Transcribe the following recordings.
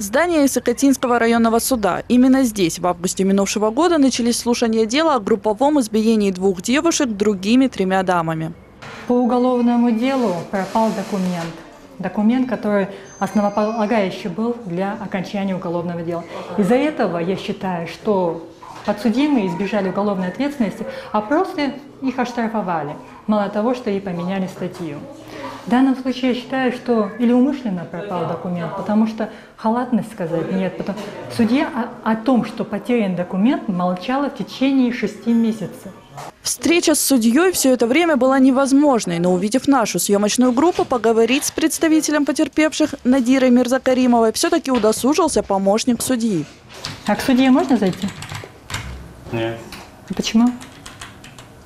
Здание Сокотинского районного суда. Именно здесь в августе минувшего года начались слушания дела о групповом избиении двух девушек другими 3 дамами. По уголовному делу пропал документ. Документ, который основополагающий был для окончания уголовного дела. Из-за этого я считаю, что подсудимые избежали уголовной ответственности, а просто их оштрафовали. Мало того, что и поменяли статью. В данном случае я считаю, что или умышленно пропал документ, потому что халатность сказать нет. Судья о том, что потерян документ, молчала в течение 6 месяцев. Встреча с судьей все это время была невозможной, но, увидев нашу съемочную группу, поговорить с представителем потерпевших Надирой Мирзакаримовой все-таки удосужился помощник судьи. А к судье можно зайти? Нет. А почему?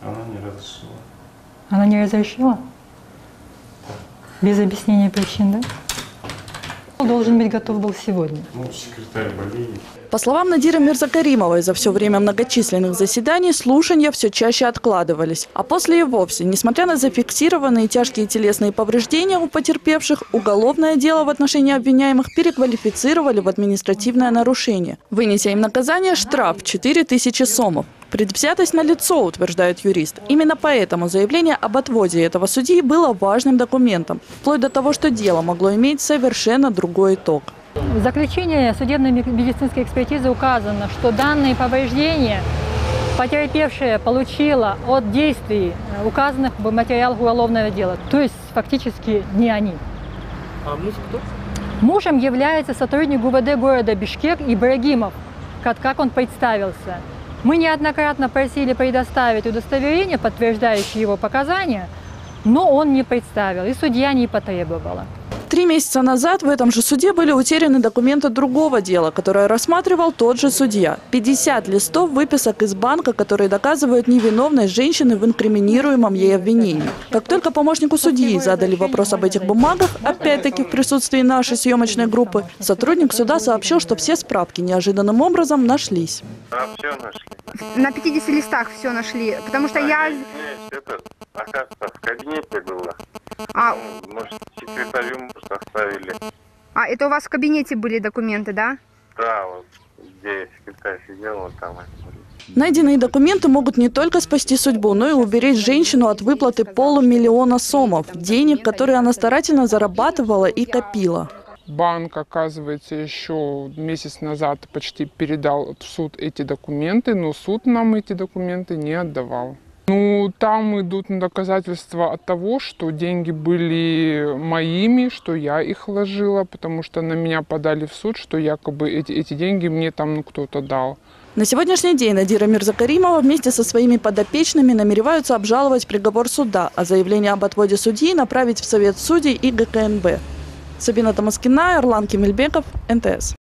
Она не разрешила. Она не разрешила? Без объяснения причин, да? Должен быть готов был сегодня. Секретарь болеет. По словам Надиры Мирзакаримовой, за все время многочисленных заседаний слушания все чаще откладывались. А после и вовсе, несмотря на зафиксированные тяжкие телесные повреждения у потерпевших, уголовное дело в отношении обвиняемых переквалифицировали в административное нарушение, вынеся им наказание штраф 4000 сомов. Предвзятость налицо, утверждает юрист. Именно поэтому заявление об отводе этого судьи было важным документом, вплоть до того, что дело могло иметь совершенно другой итог. В заключении судебно-медицинской экспертизы указано, что данные повреждения потерпевшая получила от действий, указанных в материалах уголовного дела. То есть фактически не они. А муж кто? Мужем является сотрудник ГУВД города Бишкек Ибрагимов, как он представился. Мы неоднократно просили предоставить удостоверение, подтверждающее его показания, но он не представил, и судья не потребовала. 3 месяца назад в этом же суде были утеряны документы другого дела, которое рассматривал тот же судья. 50 листов выписок из банка, которые доказывают невиновность женщины в инкриминируемом ей обвинении. Как только помощнику судьи задали вопрос об этих бумагах, опять-таки в присутствии нашей съемочной группы, сотрудник суда сообщил, что все справки неожиданным образом нашлись. Все нашли. На 50 листах все нашли, потому что я... Оказывается, в кабинете было. Может, секретарю может, оставили. Это у вас в кабинете были документы, да? Да, вот где секретарь сидел, вот там. Найденные документы могут не только спасти судьбу, но и уберечь женщину от выплаты $500 000 сомов, денег, которые она старательно зарабатывала и копила. Банк, оказывается, еще месяц назад почти передал в суд эти документы, но суд нам эти документы не отдавал. Ну, там идут доказательства от того, что деньги были моими, что я их вложила, потому что на меня подали в суд, что якобы эти деньги мне там кто-то дал. На сегодняшний день Надира Мирзакаримова вместе со своими подопечными намереваются обжаловать приговор суда, а заявление об отводе судьи направить в Совет судей и ГКНБ. Сабина Тамаскина, Эрлан Кемельбеков, НТС.